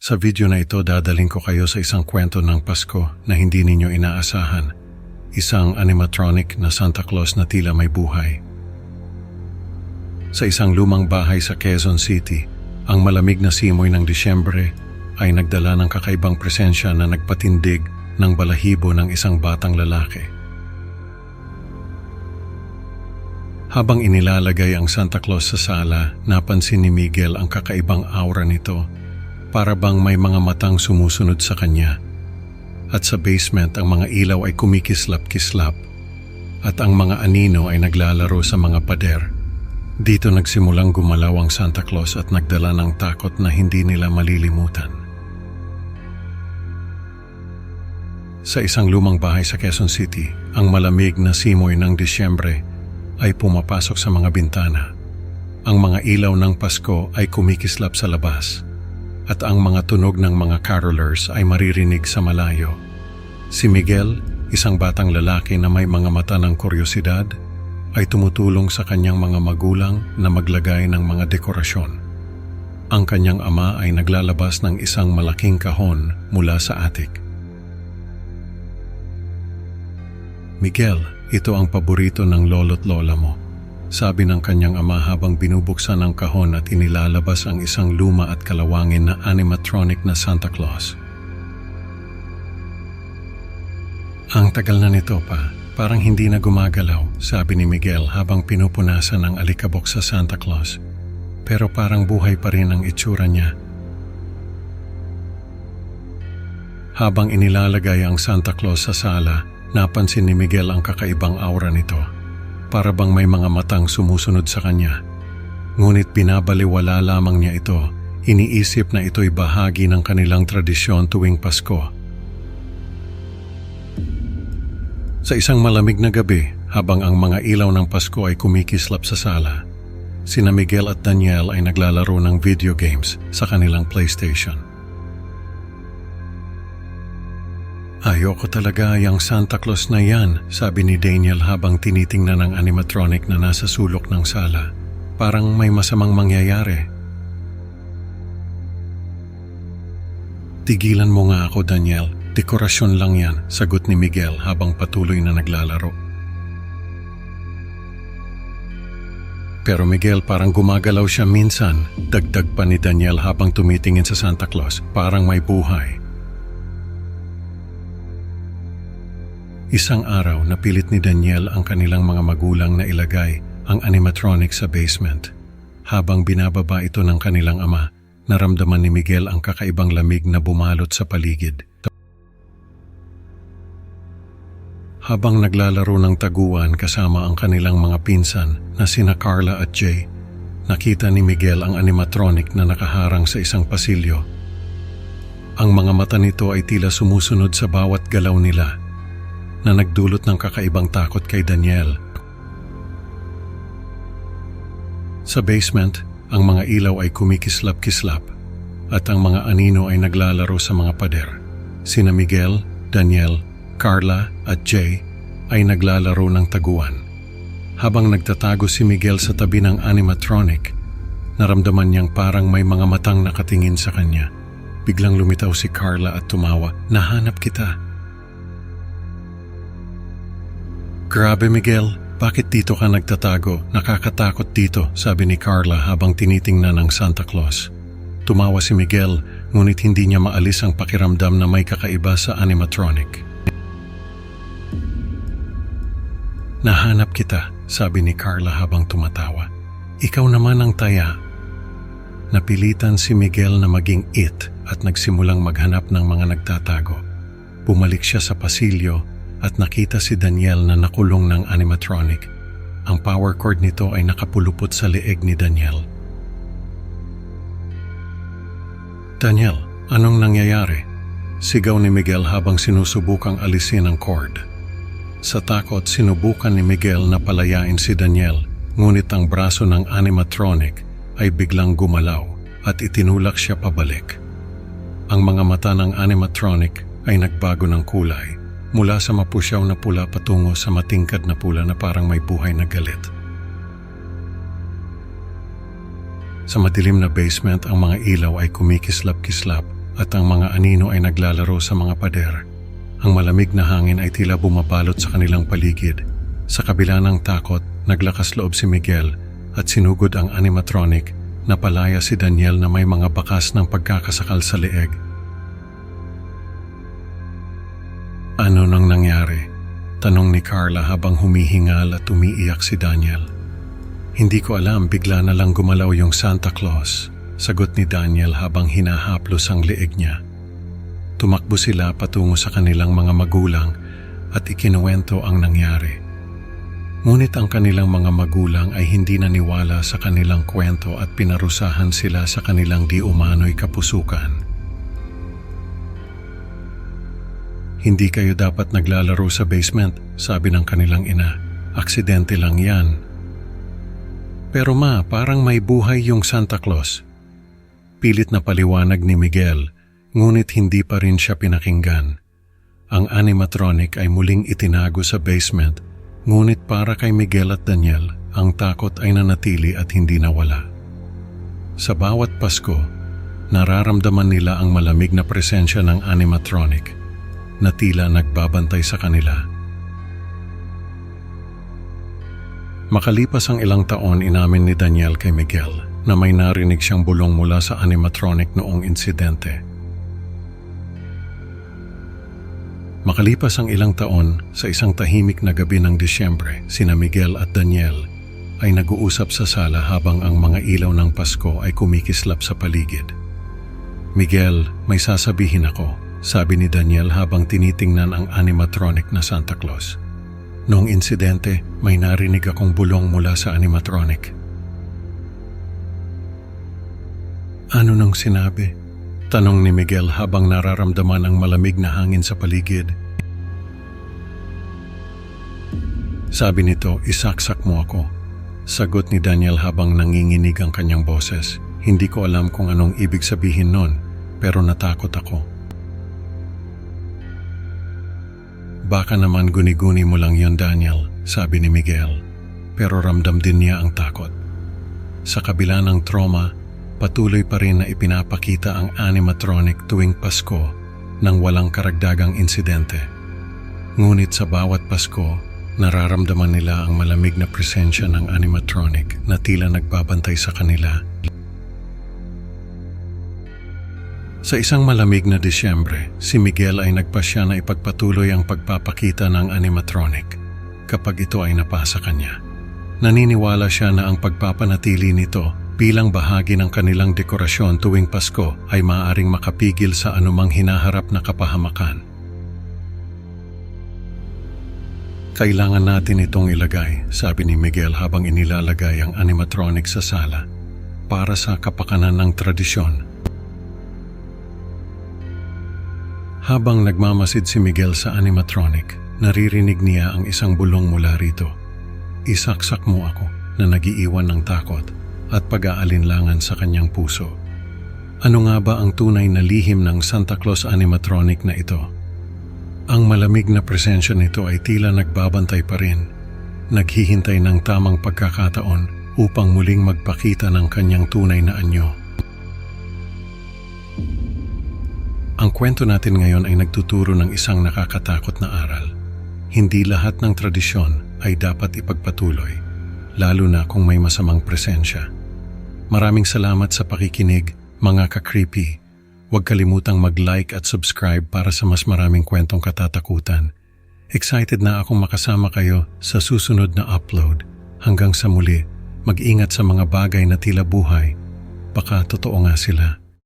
Sa video na ito dadaling ko kayo sa isang kwento ng Pasko na hindi ninyo inaasahan. Isang animatronic na Santa Claus na tila may buhay. Sa isang lumang bahay sa Quezon City, ang malamig na simoy ng Disyembre ay nagdala ng kakaibang presensya na nagpatindig ng balahibo ng isang batang lalaki. Habang inilalagay ang Santa Claus sa sala, napansin ni Miguel ang kakaibang aura nito. Para bang may mga matang sumusunod sa kanya. At sa basement ang mga ilaw ay kumikislap-kislap at ang mga anino ay naglalaro sa mga pader. Dito nagsimulang gumalaw ang Santa Claus at nagdala ng takot na hindi nila malilimutan. Sa isang lumang bahay sa Quezon City, ang malamig na simoy ng Disyembre ay pumapasok sa mga bintana. Ang mga ilaw ng Pasko ay kumikislap sa labas. At ang mga tunog ng mga carolers ay maririnig sa malayo. Si Miguel, isang batang lalaki na may mga mata ng kuryosidad, ay tumutulong sa kanyang mga magulang na maglagay ng mga dekorasyon. Ang kanyang ama ay naglalabas ng isang malaking kahon mula sa attic. Miguel, ito ang paborito ng lolo't lola mo. Sabi ng kanyang ama habang binubuksan ang kahon at inilalabas ang isang luma at kalawangin na animatronic na Santa Claus. Ang tagal na nito pa, parang hindi na gumagalaw, sabi ni Miguel habang pinupunasan ang alikabok sa Santa Claus. Pero parang buhay pa rin ang itsura niya. Habang inilalagay ang Santa Claus sa sala, napansin ni Miguel ang kakaibang aura nito. Para bang may mga matang sumusunod sa kanya. Ngunit binabaliwala lamang niya ito. Iniisip na ito'y bahagi ng kanilang tradisyon tuwing Pasko. Sa isang malamig na gabi, habang ang mga ilaw ng Pasko ay kumikislap sa sala, sina Miguel at Daniel ay naglalaro ng video games sa kanilang PlayStation. Ayoko talaga yung Santa Claus na yan, sabi ni Daniel habang tinitingnan ang animatronic na nasa sulok ng sala. Parang may masamang mangyayari. Tigilan mo nga ako, Daniel. Dekorasyon lang yan, sagot ni Miguel habang patuloy na naglalaro. Pero Miguel, parang gumagalaw siya minsan. Dagdag pa ni Daniel habang tumitingin sa Santa Claus. Parang may buhay. Isang araw, napilit ni Daniel ang kanilang mga magulang na ilagay ang animatronic sa basement. Habang binababa ito ng kanilang ama, naramdaman ni Miguel ang kakaibang lamig na bumalot sa paligid. Habang naglalaro ng taguan kasama ang kanilang mga pinsan na sina Carla at Jay, nakita ni Miguel ang animatronic na nakaharang sa isang pasilyo. Ang mga mata nito ay tila sumusunod sa bawat galaw nila, na nagdulot ng kakaibang takot kay Daniel. Sa basement, ang mga ilaw ay kumikislap-kislap at ang mga anino ay naglalaro sa mga pader. Sina Miguel, Daniel, Carla at Jay ay naglalaro ng taguan. Habang nagtatago si Miguel sa tabi ng animatronic, naramdaman niyang parang may mga matang nakatingin sa kanya. Biglang lumitaw si Carla at tumawa, "Nahanap kita." "Grabe Miguel, bakit dito ka nagtatago? Nakakatakot dito," sabi ni Carla habang tinitingnan ng Santa Claus. Tumawa si Miguel, ngunit hindi niya maalis ang pakiramdam na may kakaiba sa animatronic. "Nahanap kita," sabi ni Carla habang tumatawa. "Ikaw naman ang taya." Napilitan si Miguel na maging it at nagsimulang maghanap ng mga nagtatago. Bumalik siya sa pasilyo at nakita si Daniel na nakulong ng animatronic. Ang power cord nito ay nakapulupot sa leeg ni Daniel. "Daniel, anong nangyayari?" Sigaw ni Miguel habang sinusubukang alisin ang cord. Sa takot, sinubukan ni Miguel na palayain si Daniel, ngunit ang braso ng animatronic ay biglang gumalaw at itinulak siya pabalik. Ang mga mata ng animatronic ay nagbago ng kulay. Mula sa mapusyaw na pula patungo sa matingkad na pula na parang may buhay na galit. Sa madilim na basement, ang mga ilaw ay kumikislap-kislap at ang mga anino ay naglalaro sa mga pader. Ang malamig na hangin ay tila bumabalot sa kanilang paligid. Sa kabila ng takot, naglakas loob si Miguel at sinugod ang animatronic na palaya si Daniel na may mga bakas ng pagkakasakal sa leeg. Ano nang nangyari? Tanong ni Carla habang humihingal at umiiyak si Daniel. Hindi ko alam, bigla na lang gumalaw yung Santa Claus, sagot ni Daniel habang hinahaplos ang leeg niya. Tumakbo sila patungo sa kanilang mga magulang at ikinuwento ang nangyari. Ngunit ang kanilang mga magulang ay hindi naniwala sa kanilang kwento at pinarusahan sila sa kanilang di umano'y kapusukan. Hindi kayo dapat naglalaro sa basement, sabi ng kanilang ina. Aksidente lang yan. Pero ma, parang may buhay yung Santa Claus. Pilit na paliwanag ni Miguel, ngunit hindi pa rin siya pinakinggan. Ang animatronic ay muling itinago sa basement, ngunit para kay Miguel at Daniel, ang takot ay nanatili at hindi nawala. Sa bawat Pasko, nararamdaman nila ang malamig na presensya ng animatronic na tila nagbabantay sa kanila. Makalipas ang ilang taon, inamin ni Daniel kay Miguel na may narinig siyang bulong mula sa animatronic noong insidente. Makalipas ang ilang taon, sa isang tahimik na gabi ng Disyembre, sina Miguel at Daniel ay nag-uusap sa sala habang ang mga ilaw ng Pasko ay kumikislap sa paligid. Miguel, may sasabihin ako, sabi ni Daniel habang tinitingnan ang animatronic na Santa Claus. Noong insidente, may narinig akong bulong mula sa animatronic. Ano nang sinabi? Tanong ni Miguel habang nararamdaman ang malamig na hangin sa paligid. Sabi nito, isaksak mo ako. Sagot ni Daniel habang nanginginig ang kanyang boses. Hindi ko alam kung anong ibig sabihin nun, pero natakot ako. Baka naman guni-guni mo lang yon, Daniel, sabi ni Miguel. Pero ramdam din niya ang takot. Sa kabila ng trauma, patuloy pa rin na ipinapakita ang animatronic tuwing Pasko nang walang karagdagang insidente. Ngunit sa bawat Pasko, nararamdaman nila ang malamig na presensya ng animatronic na tila nagbabantay sa kanila. Sa isang malamig na Disyembre, si Miguel ay nagpasya na ipagpatuloy ang pagpapakita ng animatronic kapag ito ay napasa kanya. Naniniwala siya na ang pagpapanatili nito bilang bahagi ng kanilang dekorasyon tuwing Pasko ay maaaring makapigil sa anumang hinaharap na kapahamakan. Kailangan natin itong ilagay, sabi ni Miguel habang inilalagay ang animatronic sa sala para sa kapakanan ng tradisyon. Habang nagmamasid si Miguel sa animatronic, naririnig niya ang isang bulong mula rito. Isaksak mo ako, na nagiiwan ng takot at pag-aalinlangan sa kanyang puso. Ano nga ba ang tunay na lihim ng Santa Claus animatronic na ito? Ang malamig na presensya nito ay tila nagbabantay pa rin, naghihintay ng tamang pagkakataon upang muling magpakita ng kanyang tunay na anyo. Ang kwento natin ngayon ay nagtuturo ng isang nakakatakot na aral. Hindi lahat ng tradisyon ay dapat ipagpatuloy, lalo na kung may masamang presensya. Maraming salamat sa pakikinig, mga ka-creepy. Huwag kalimutang mag-like at subscribe para sa mas maraming kwentong katatakutan. Excited na akong makasama kayo sa susunod na upload. Hanggang sa muli, mag-ingat sa mga bagay na tila buhay. Baka totoo nga sila.